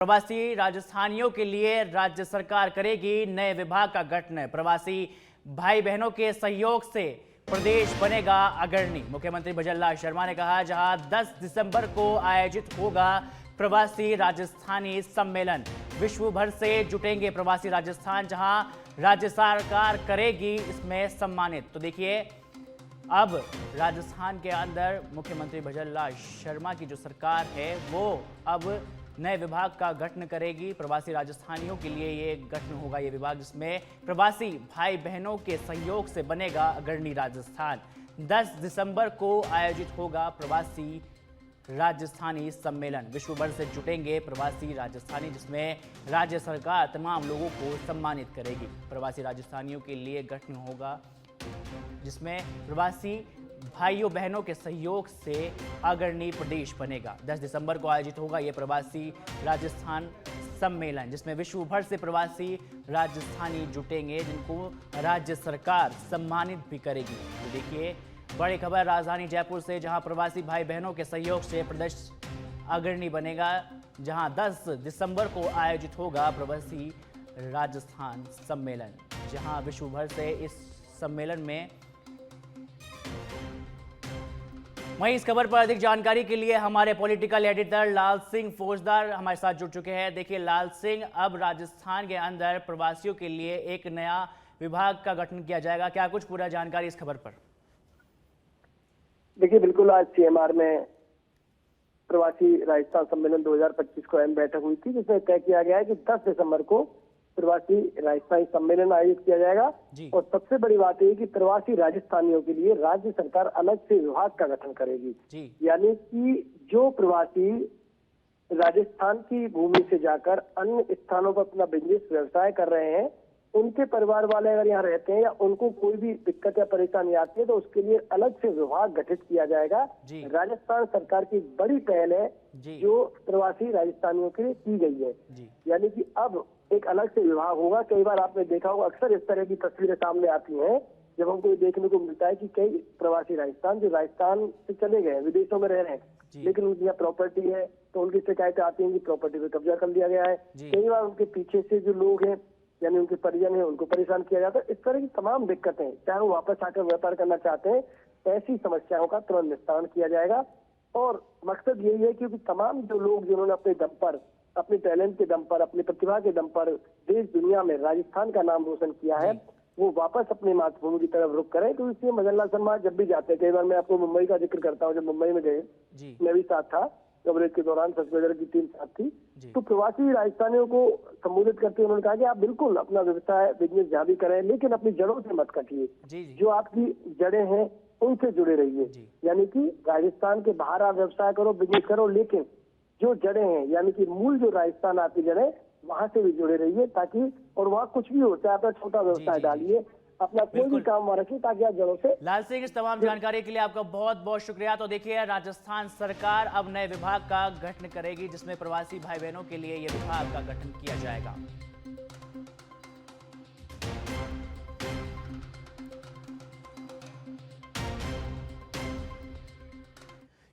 प्रवासी राजस्थानियों के लिए राज्य सरकार करेगी नए विभाग का गठन। प्रवासी भाई बहनों के सहयोग से प्रदेश बनेगा अग्रणी। मुख्यमंत्री भजनलाल शर्मा ने कहा, जहां 10 दिसंबर को आयोजित होगा प्रवासी राजस्थानी सम्मेलन, विश्व भर से जुटेंगे प्रवासी राजस्थान, जहां राज्य सरकार करेगी इसमें सम्मानित। तो देखिए, अब राजस्थान के अंदर मुख्यमंत्री भजनलाल शर्मा की जो सरकार है वो अब नए विभाग का गठन करेगी। प्रवासी राजस्थानियों के लिए ये गठन होगा, ये विभाग, जिसमें प्रवासी भाई बहनों के सहयोग से बनेगा अग्रणी राजस्थान। 10 दिसंबर को आयोजित होगा प्रवासी राजस्थानी सम्मेलन, विश्व भर से जुटेंगे प्रवासी राजस्थानी, जिसमें राज्य सरकार तमाम लोगों को सम्मानित करेगी। प्रवासी राजस्थानियों के लिए गठन होगा जिसमें प्रवासी भाइयों बहनों के सहयोग से अग्रणी प्रदेश बनेगा। 10 दिसंबर को आयोजित होगा ये प्रवासी राजस्थान सम्मेलन, जिसमें विश्व भर से प्रवासी राजस्थानी जुटेंगे, जिनको राज्य सरकार सम्मानित भी करेगी। तो देखिए, बड़ी खबर राजधानी जयपुर से, जहां प्रवासी भाई बहनों के सहयोग से प्रदेश अग्रणी बनेगा, जहां 10 दिसंबर को आयोजित होगा प्रवासी राजस्थान सम्मेलन, जहां विश्व भर से इस सम्मेलन में। वहीं इस खबर पर अधिक जानकारी के लिए हमारे पॉलिटिकल एडिटर लाल सिंह फौजदार हमारे साथ जुड़ चुके हैं। देखिए लाल सिंह, अब राजस्थान के अंदर प्रवासियों के लिए एक नया विभाग का गठन किया जाएगा, क्या कुछ पूरा जानकारी इस खबर पर? देखिए, बिल्कुल, आज सीएमआर में प्रवासी राजस्थान सम्मेलन 2025 को अहम बैठक हुई थी, जिसमें तय किया गया है कि 10 दिसंबर को प्रवासी राजस्थानी सम्मेलन आयोजित किया जाएगा। और सबसे बड़ी बात यह कि प्रवासी राजस्थानियों के लिए राज्य सरकार अलग से विभाग का गठन करेगी। यानी कि जो प्रवासी राजस्थान की भूमि से जाकर अन्य स्थानों पर अपना बिजनेस व्यवसाय कर रहे हैं, उनके परिवार वाले अगर यहाँ रहते हैं या उनको कोई भी दिक्कत या परेशानी आती है, तो उसके लिए अलग से विभाग गठित किया जाएगा। राजस्थान सरकार की बड़ी पहल है जो प्रवासी राजस्थानियों के लिए की गई है। यानी कि अब एक अलग से विभाग होगा। कई बार आपने देखा होगा, अक्सर इस तरह की तस्वीरें सामने आती हैं जब हमको ये देखने को मिलता है कि कई प्रवासी राजस्थान जो राजस्थान से चले गए, विदेशों में रह रहे हैं, लेकिन उनकी यहाँ प्रॉपर्टी है, तो उनकी शिकायतें आती हैं कि प्रॉपर्टी पे कब्जा कर लिया गया है। कई बार उनके पीछे से जो लोग हैं, यानी उनके परिजन है, उनको परेशान किया जाता है। इस तरह की तमाम दिक्कतें, चाहे वो वापस आकर व्यापार करना चाहते हैं, ऐसी समस्याओं का तुरंत निस्तारण किया जाएगा। और मकसद यही है कि तमाम जो लोग जिन्होंने अपने दम पर, अपने टैलेंट के दम पर, अपनी प्रतिभा के दम पर देश दुनिया में राजस्थान का नाम रोशन किया है, वो वापस अपने मातृभूमि की तरफ रुख करें। तो इसलिए भजनलाल शर्मा जब भी जाते हैं, कई बार मैं आपको मुंबई का जिक्र करता हूँ, जब मुंबई में गए मैं भी साथ था, कवरेज के दौरान सचवेदर की टीम साथ थी, तो प्रवासी राजस्थानियों को संबोधित करते हुए उन्होंने कहा कि आप बिल्कुल अपना व्यवसाय, बिजनेस जहाँ भी करें, लेकिन अपनी जड़ों से मत कटिए। जो आपकी जड़ें हैं उनसे जुड़े रहिए। यानी कि राजस्थान के बाहर आप व्यवसाय करो, बिजनेस करो, लेकिन जो जड़ें हैं, यानी कि मूल जो राजस्थान आपकी जड़ें, वहां से भी जुड़े रहिए, ताकि और वहाँ कुछ भी हो, चाहे आप छोटा व्यवसाय डालिए, अपना कोई भी काम वहाँ रखिए, ताकि आप जड़ों से। लाल सिंह, इस तमाम जानकारी के लिए आपका बहुत बहुत शुक्रिया। तो देखिए, राजस्थान सरकार अब नए विभाग का गठन करेगी, जिसमें प्रवासी भाई बहनों के लिए यह विभाग का गठन किया जाएगा।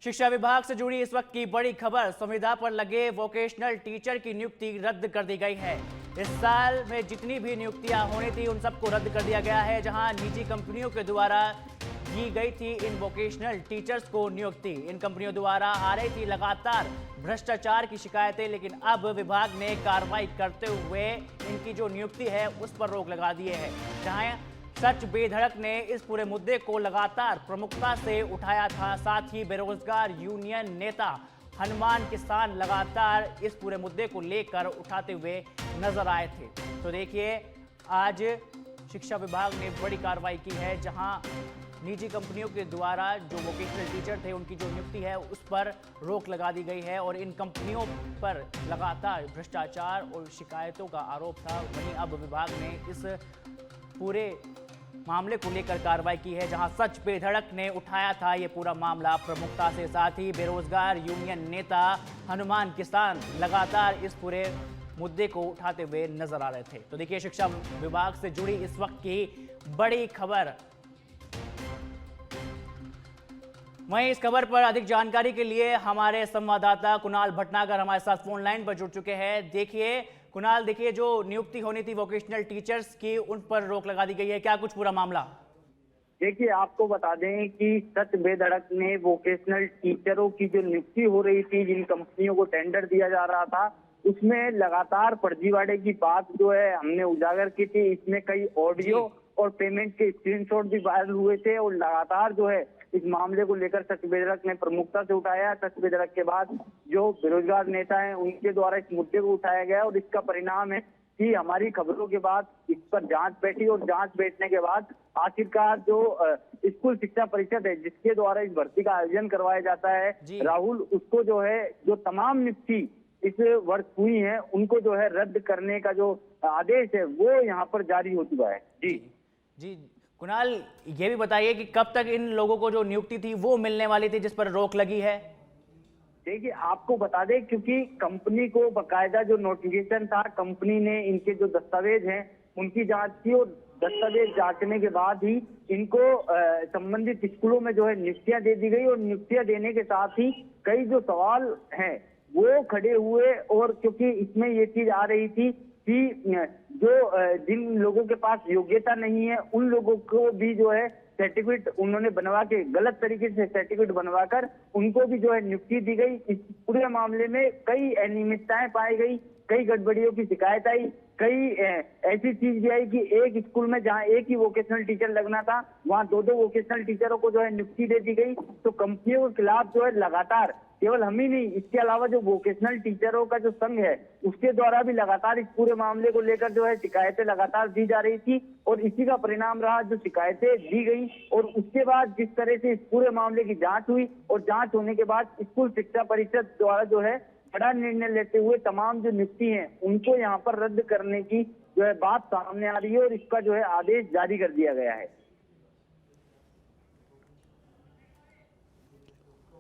शिक्षा विभाग से जुड़ी इस वक्त की बड़ी खबर, संविदा पर लगे वोकेशनल टीचर की नियुक्ति रद्द कर दी गई है। इस साल में जितनी भी नियुक्तियां होनी थी उन सबको रद्द कर दिया गया है। जहां निजी कंपनियों के द्वारा दी गई थी इन वोकेशनल टीचर्स को नियुक्ति, इन कंपनियों द्वारा आ रही थी लगातार भ्रष्टाचार की शिकायतें, लेकिन अब विभाग ने कार्रवाई करते हुए इनकी जो नियुक्ति है उस पर रोक लगा दी है। जहां सच बेधड़क ने इस पूरे मुद्दे को लगातार प्रमुखता से उठाया था, साथ ही बेरोजगार यूनियन नेता हनुमान किसान लगातार इस पूरे मुद्दे को लेकर उठाते हुए नजर आए थे। तो देखिए, आज शिक्षा विभाग ने बड़ी कार्रवाई की है, जहां निजी कंपनियों के द्वारा जो वोकेशनल टीचर थे उनकी जो नियुक्ति है उस पर रोक लगा दी गई है, और इन कंपनियों पर लगातार भ्रष्टाचार और शिकायतों का आरोप था। वहीं अब विभाग ने इस पूरे मामले को लेकर कार्रवाई की है, जहां सच बेधड़क ने उठाया था ये पूरा मामला प्रमुखता से, साथ ही बेरोजगार यूनियन नेता हनुमान किसान लगातार इस पूरे मुद्दे को उठाते हुए नजर आ रहे थे। तो देखिए, शिक्षा विभाग से जुड़ी इस वक्त की बड़ी खबर। वहीं इस खबर पर अधिक जानकारी के लिए हमारे संवाददाता कुणाल भटनागर हमारे साथ फोन लाइन पर जुड़ चुके हैं। देखिए कुणाल, देखिए जो नियुक्ति होनी थी वोकेशनल टीचर्स की, उन पर रोक लगा दी गई है, क्या कुछ पूरा मामला? देखिए, आपको बता दें कि सच बेधड़क ने वोकेशनल टीचरों की जो नियुक्ति हो रही थी, जिन कंपनियों को टेंडर दिया जा रहा था, उसमें लगातार फर्जीवाड़े की बात जो है हमने उजागर की थी। इसमें कई ऑडियो और पेमेंट के स्क्रीनशॉट भी वायरल हुए थे और लगातार जो है इस मामले को लेकर सच बेधड़क ने प्रमुखता से उठाया। सच बेधड़क के बाद जो बेरोजगार नेता हैं उनके द्वारा इस मुद्दे को उठाया गया और इसका परिणाम है कि हमारी खबरों के बाद इस पर जांच बैठी और जांच बैठने के बाद आखिरकार जो स्कूल शिक्षा परिषद है जिसके द्वारा इस भर्ती का आयोजन करवाया जाता है राहुल, उसको जो है जो तमाम नियुक्ति इस वर्ष हुई है उनको जो है रद्द करने का जो आदेश है वो यहाँ पर जारी हो चुका है। जी कुणाल, ये भी बताइए कि कब तक इन लोगों को जो नियुक्ति थी वो मिलने वाली थी जिस पर रोक लगी है? देखिए, आपको बता दें क्योंकि कंपनी को बकायदा जो नोटिफिकेशन था, कंपनी ने इनके जो दस्तावेज हैं उनकी जांच की और दस्तावेज जांचने के बाद ही इनको संबंधित स्कूलों में जो है नियुक्तियां दे दी गई और नियुक्तियां देने के साथ ही कई जो सवाल हैं वो खड़े हुए। और क्योंकि इसमें ये चीज आ रही थी कि जो जिन लोगों के पास योग्यता नहीं है उन लोगों को भी जो है सर्टिफिकेट उन्होंने बनवा के गलत तरीके से सर्टिफिकेट बनवाकर उनको भी जो है नियुक्ति दी गई। इस पूरे मामले में कई अनियमितताएं पाई गई, कई गड़बड़ियों की शिकायत आई, कई ऐसी चीज भी आई कि एक स्कूल में जहां एक ही वोकेशनल टीचर लगना था वहां दो वोकेशनल टीचरों को जो है नियुक्ति दे दी गई। तो कंपनियों के खिलाफ जो है लगातार, केवल हम ही नहीं, इसके अलावा जो वोकेशनल टीचरों का जो संघ है उसके द्वारा भी लगातार इस पूरे मामले को लेकर जो है शिकायतें लगातार दी जा रही थी और इसी का परिणाम रहा जो शिकायतें दी गई। और उसके बाद जिस तरह से इस पूरे मामले की जांच हुई और जांच होने के बाद स्कूल शिक्षा परिषद द्वारा जो है बड़ा निर्णय लेते हुए तमाम जो नियुक्ति हैं उनको यहाँ पर रद्द करने की जो है बात सामने आ रही है और इसका जो है आदेश जारी कर दिया गया है।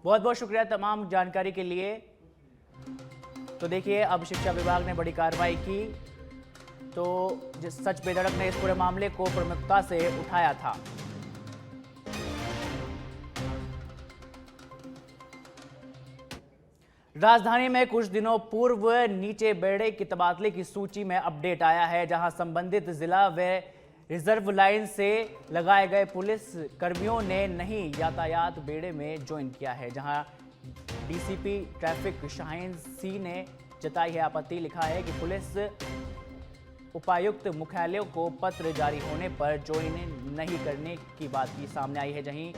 बहुत बहुत शुक्रिया तमाम जानकारी के लिए। तो देखिए, अब शिक्षा विभाग ने बड़ी कार्रवाई की, तो जिस सच बेधड़क ने इस पूरे मामले को प्रमुखता से उठाया था। राजधानी में कुछ दिनों पूर्व नीचे बेड़े की तबादले की सूची में अपडेट आया है, जहां संबंधित जिला व रिजर्व लाइन से लगाए गए पुलिस कर्मियों ने नहीं यातायात बेड़े में ज्वाइन किया है। जहां डीसीपी ट्रैफिक शाहीन सी ने जताई है आपत्ति। लिखा है कि पुलिस उपायुक्त मुख्यालयों को पत्र जारी होने पर ज्वाइन नहीं करने की बात की सामने आई है। जहीं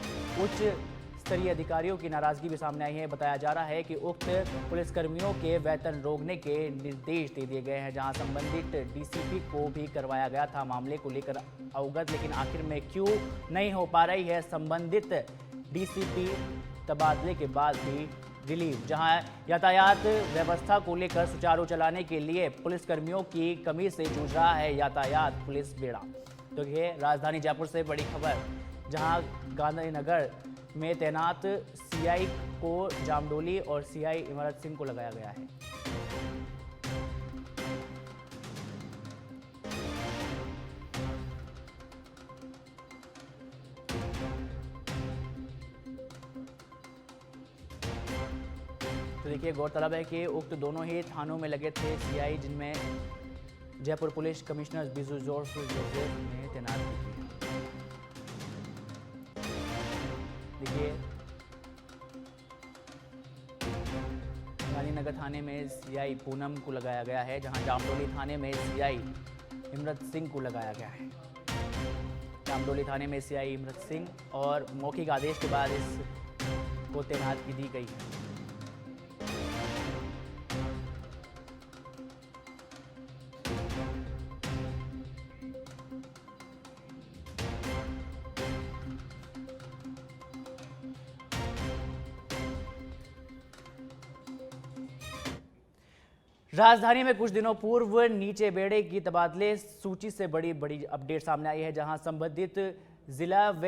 उच्च स्तरीय अधिकारियों की नाराजगी भी सामने आई है। बताया जा रहा है कि उक्त पुलिसकर्मियों के वेतन रोकने के निर्देश दे दिए गए हैं, जहां संबंधित डीसीपी को भी करवाया गया था मामले को लेकर अवगत, लेकिन आखिर में क्यों नहीं हो पा रही है संबंधित डीसीपी तबादले के बाद भी रिलीव। जहां यातायात व्यवस्था को लेकर सुचारू चलाने के लिए पुलिसकर्मियों की कमी से जूझ रहा है यातायात पुलिस बेड़ा। तो ये राजधानी जयपुर से बड़ी खबर, जहां गांधीनगर में तैनात सीआई को जामडोली और सीआई इमरत सिंह को लगाया गया है। तो देखिए, गौरतलब है कि उक्त दोनों ही थानों में लगे थे सीआई, जिनमें Jaipur police commissioner Biju Joseph ने तैनात की थी। देखिए, गांधीनगर थाने में सीआई पूनम को लगाया गया है, जहां जामडोली थाने में सीआई इमरत सिंह को लगाया गया है। जामडोली थाने में सीआई इमरत सिंह और मौखिक आदेश के बाद इसको तैनात की दी गई है। राजधानी में कुछ दिनों पूर्व नीचे बेड़े की तबादले सूची से बड़ी अपडेट सामने आई है, जहां संबंधित जिला व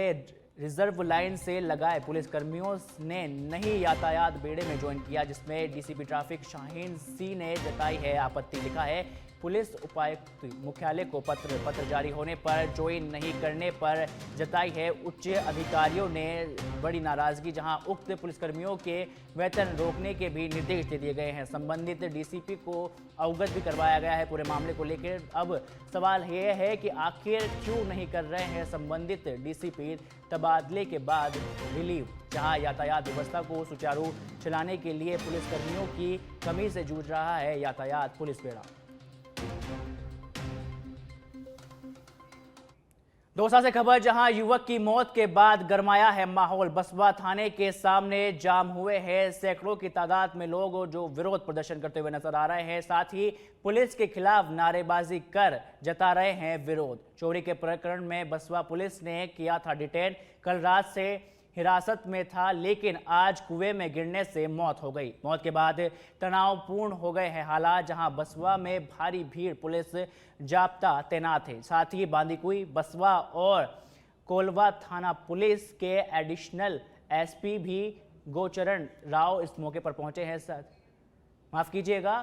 रिजर्व लाइन से लगाए पुलिसकर्मियों ने नहीं यातायात बेड़े में ज्वाइन किया, जिसमें डीसीपी ट्रैफिक शाहीन सी ने जताई है आपत्ति। लिखा है पुलिस उपायुक्त मुख्यालय को पत्र जारी होने पर ज्वाइन नहीं करने पर जताई है। उच्च अधिकारियों ने बड़ी नाराजगी, जहां उक्त पुलिसकर्मियों के वेतन रोकने के भी निर्देश दे दिए गए हैं। संबंधित डीसीपी को अवगत भी करवाया गया है पूरे मामले को लेकर। अब सवाल यह है कि आखिर क्यों नहीं कर रहे हैं संबंधित डीसीपी तबादले के बाद रिलीव, जहां यातायात व्यवस्था को सुचारू चलाने के लिए पुलिसकर्मियों की कमी से जूझ रहा है यातायात पुलिस बेड़ा। दौसा से खबर, जहां युवक की मौत के बाद गरमाया है माहौल। बसवा थाने के सामने जाम हुए हैं सैकड़ों की तादाद में लोग जो विरोध प्रदर्शन करते हुए नजर आ रहे हैं। साथ ही पुलिस के खिलाफ नारेबाजी कर जता रहे हैं विरोध। चोरी के प्रकरण में बसवा पुलिस ने किया था डिटेन। कल रात से हिरासत में था, लेकिन आज कुएं में गिरने से मौत हो गई। मौत के बाद तनावपूर्ण हो गए हैं हालात, जहां बसवा में भारी भीड़, पुलिस जाब्ता तैनात है। साथ ही बांदीकुई, बसवा और कोलवा थाना पुलिस के एडिशनल एसपी भी गोचरण राव इस मौके पर पहुंचे हैं। माफ कीजिएगा,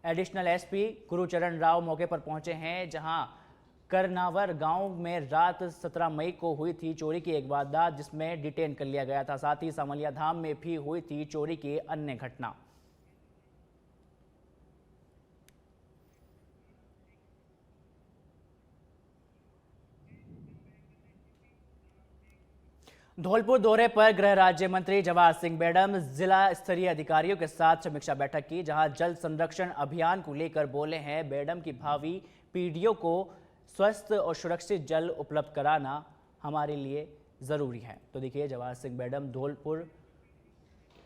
एडिशनल एसपी गुरुचरण राव मौके पर पहुंचे हैं, जहां करनावर गांव में रात 17 मई को हुई थी चोरी की एक वारदात, जिसमें डिटेन कर लिया गया था। साथ ही सामलिया धाम में भी हुई थी चोरी की अन्य घटना। धौलपुर दौरे पर गृह राज्य मंत्री जवाहर सिंह बेडम जिला स्तरीय अधिकारियों के साथ समीक्षा बैठक की, जहां जल संरक्षण अभियान को लेकर बोले हैं बेडम की भावी पीढ़ियों को स्वस्थ और सुरक्षित जल उपलब्ध कराना हमारे लिए ज़रूरी है। तो देखिए, जवाहर सिंह बेडम धौलपुर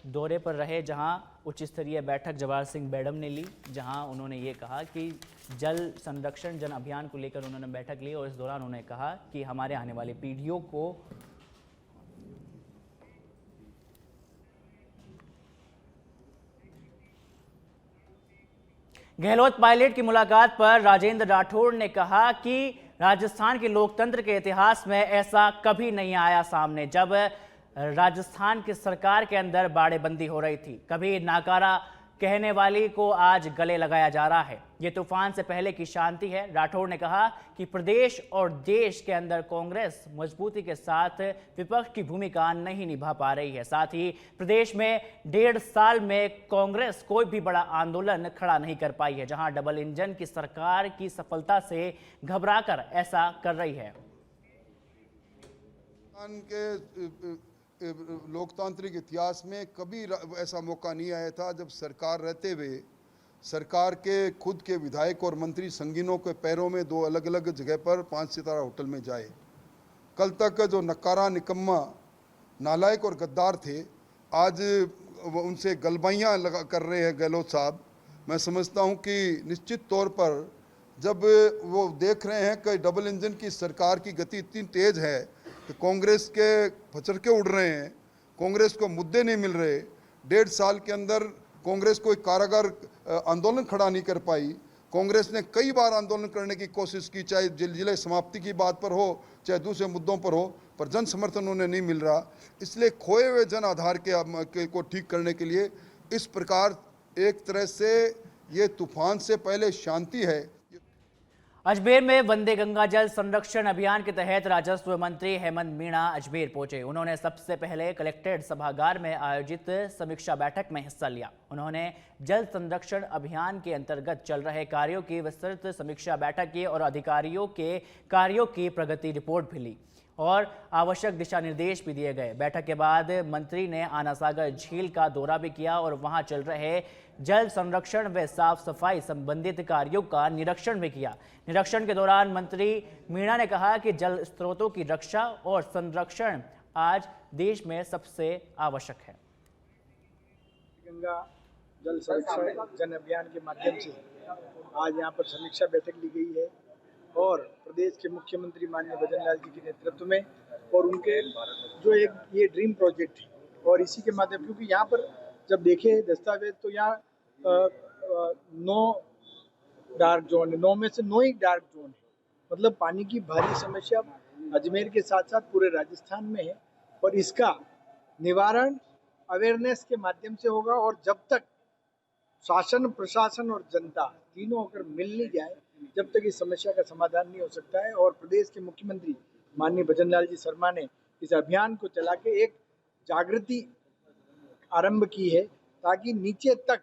दौरे पर रहे, जहां उच्च स्तरीय बैठक जवाहर सिंह बेडम ने ली, जहां उन्होंने ये कहा कि जल संरक्षण जन अभियान को लेकर उन्होंने बैठक ली और इस दौरान उन्होंने कहा कि हमारे आने वाली पीढ़ियों को गहलोत पायलट की मुलाकात पर राजेंद्र राठौड़ ने कहा कि राजस्थान के लोकतंत्र के इतिहास में ऐसा कभी नहीं आया सामने, जब राजस्थान की सरकार के अंदर बाड़ेबंदी हो रही थी। कभी नाकारा कहने वाली को आज गले लगाया जा रहा है। ये तूफान से पहले की शांति है। राठौड़ ने कहा कि प्रदेश और देश के अंदर कांग्रेस मजबूती के साथ विपक्ष की भूमिका नहीं निभा पा रही है। साथ ही प्रदेश में 1.5 साल में कांग्रेस कोई भी बड़ा आंदोलन खड़ा नहीं कर पाई है, जहां डबल इंजन की सरकार की सफलता से घबराकर ऐसा कर रही है। लोकतांत्रिक इतिहास में कभी ऐसा मौका नहीं आया था जब सरकार रहते हुए सरकार के खुद के विधायक और मंत्री संगीनों के पैरों में 2 अलग अलग जगह पर 5 सितारा होटल में जाए। कल तक जो नकारा, निकम्मा, नालायक और गद्दार थे, आज उनसे गलबाइयाँ लगा कर रहे हैं गहलोत साहब। मैं समझता हूँ कि निश्चित तौर पर जब वो देख रहे हैं कि डबल इंजन की सरकार की गति इतनी तेज़ है कि कांग्रेस के फचरके उड़ रहे हैं, कांग्रेस को मुद्दे नहीं मिल रहे, 1.5 साल के अंदर कांग्रेस कोई कारागार आंदोलन खड़ा नहीं कर पाई। कांग्रेस ने कई बार आंदोलन करने की कोशिश की, चाहे जिले समाप्ति की बात पर हो, चाहे दूसरे मुद्दों पर हो, पर जन समर्थन उन्हें नहीं मिल रहा। इसलिए खोए हुए जन आधार को ठीक करने के लिए इस प्रकार एक तरह से ये तूफान से पहले शांति है। अजमेर में वंदे गंगा जल संरक्षण अभियान के तहत राजस्व मंत्री हेमंत मीणा अजमेर पहुंचे। उन्होंने सबसे पहले कलेक्ट्रेट सभागार में आयोजित समीक्षा बैठक में हिस्सा लिया। उन्होंने जल संरक्षण अभियान के अंतर्गत चल रहे कार्यों की विस्तृत समीक्षा बैठक की और अधिकारियों के कार्यों की प्रगति रिपोर्ट भी ली और आवश्यक दिशा निर्देश भी दिए गए। बैठक के बाद मंत्री ने आना सागर झील का दौरा भी किया और वहां चल रहे जल संरक्षण व साफ सफाई संबंधित कार्यों का निरीक्षण भी किया। निरीक्षण के दौरान मंत्री मीणा ने कहा कि जल स्रोतों की रक्षा और संरक्षण आज देश में सबसे आवश्यक है। गंगा जल संरक्षण जन अभियान के माध्यम से आज यहाँ पर समीक्षा बैठक ली गई है और प्रदेश के मुख्यमंत्री माननीय भजन लाल जी के नेतृत्व में और उनके जो एक ये ड्रीम प्रोजेक्ट है और इसी के माध्यम, क्योंकि यहाँ पर जब देखे दस्तावेज तो यहाँ 9 डार्क जोन है, 9 में से 9 ही डार्क जोन है। मतलब पानी की भारी समस्या अजमेर के साथ साथ पूरे राजस्थान में है और इसका निवारण अवेयरनेस के माध्यम से होगा। और जब तक शासन, प्रशासन और जनता तीनों अगर मिल नहीं जाए जब तक इस समस्या का समाधान नहीं हो सकता है। और प्रदेश के मुख्यमंत्री माननीय भजन लाल जी शर्मा ने इस अभियान को चला के एक जागृति आरंभ की है, ताकि नीचे तक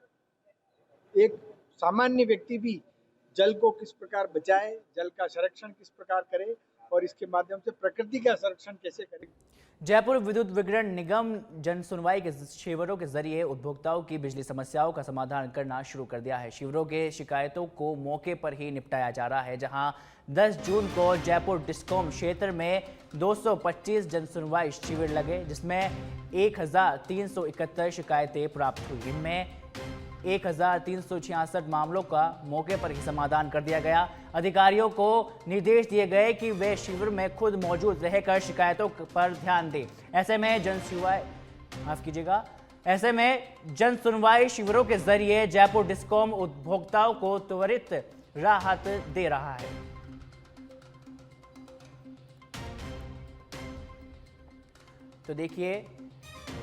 एक सामान्य व्यक्ति भी जल को किस प्रकार बचाए, जल का संरक्षण किस प्रकार करे और इसके माध्यम से प्रकृति का संरक्षण कैसे करे। जयपुर विद्युत वितरण निगम जन सुनवाई के शिविरों के जरिए उपभोक्ताओं की बिजली समस्याओं का समाधान करना शुरू कर दिया है। शिविरों के शिकायतों को मौके पर ही निपटाया जा रहा है, जहां 10 जून को जयपुर डिस्कॉम क्षेत्र में 225 जन सुनवाई शिविर लगे, जिसमें 1371 शिकायतें प्राप्त हुई। इनमें 1366 मामलों का मौके पर ही समाधान कर दिया गया। अधिकारियों को निर्देश दिए गए कि वे शिविर में खुद मौजूद रहकर शिकायतों पर ध्यान दें। ऐसे में जन सुनवाई शिविरों के जरिए जयपुर डिस्कॉम उपभोक्ताओं को त्वरित राहत दे रहा है। तो देखिए,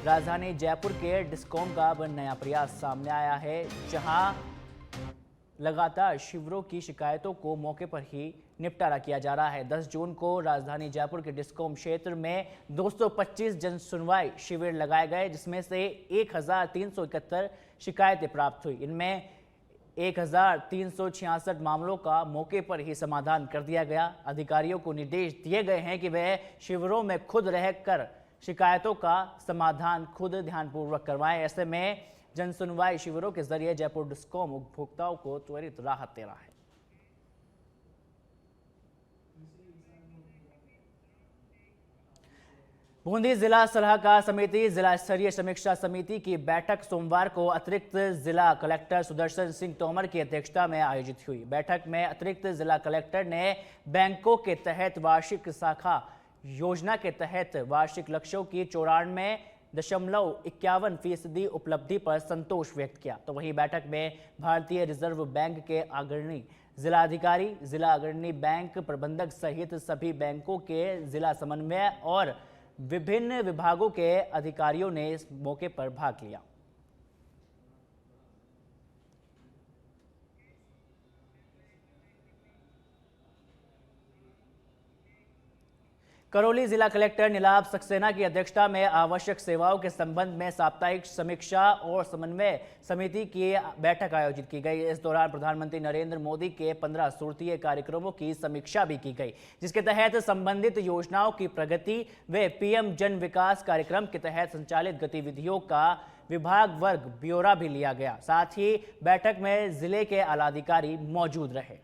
राजधानी जयपुर के डिस्कॉम का अब नया प्रयास सामने आया है, जहां लगातार शिविरों की शिकायतों को मौके पर ही निपटारा किया जा रहा है। 10 जून को राजधानी जयपुर के डिस्कॉम क्षेत्र में 225 जन सुनवाई शिविर लगाए गए, जिसमें से 1371 शिकायतें प्राप्त हुई। इनमें 1366 मामलों का मौके पर ही समाधान कर दिया गया। अधिकारियों को निर्देश दिए गए हैं कि वे शिविरों में खुद रहकर शिकायतों का समाधान खुद ध्यानपूर्वक करवाएं। ऐसे में जन सुनवाई शिविरों के जरिए जयपुर डिस्कॉम उपभोक्ताओं को त्वरित राहत दे रहा है। बूंदी जिला सलाहकार समिति जिला स्तरीय समीक्षा समिति की बैठक सोमवार को अतिरिक्त जिला कलेक्टर सुदर्शन सिंह तोमर की अध्यक्षता में आयोजित हुई। बैठक में अतिरिक्त जिला कलेक्टर ने बैंकों के तहत वार्षिक शाखा योजना के तहत वार्षिक लक्ष्यों की 94.51% उपलब्धि पर संतोष व्यक्त किया। तो वहीं बैठक में भारतीय रिजर्व बैंक के अग्रणी जिलाधिकारी, जिला अग्रणी बैंक प्रबंधक सहित सभी बैंकों के जिला समन्वय और विभिन्न विभागों के अधिकारियों ने इस मौके पर भाग लिया। करौली जिला कलेक्टर नीलाभ सक्सेना की अध्यक्षता में आवश्यक सेवाओं के संबंध में साप्ताहिक समीक्षा और समन्वय समिति की बैठक आयोजित की गई। इस दौरान प्रधानमंत्री नरेंद्र मोदी के 15 सूत्रीय कार्यक्रमों की समीक्षा भी की गई, जिसके तहत संबंधित योजनाओं की प्रगति व पीएम जन विकास कार्यक्रम के तहत संचालित गतिविधियों का विभाग वर्ग ब्यौरा भी लिया गया। साथ ही बैठक में जिले के आलाधिकारी मौजूद रहे।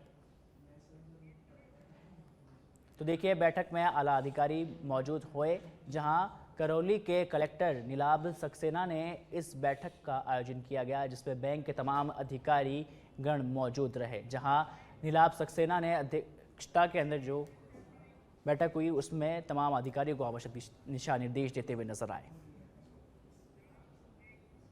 तो देखिए, बैठक में आला अधिकारी मौजूद हुए, जहां करौली के कलेक्टर नीलाभ सक्सेना ने इस बैठक का आयोजन किया गया, जिसमें बैंक के तमाम अधिकारी गण मौजूद रहे। जहां नीलाभ सक्सेना ने अध्यक्षता के अंदर जो बैठक हुई उसमें तमाम अधिकारियों को आवश्यक दिशा निर्देश देते हुए नजर आए।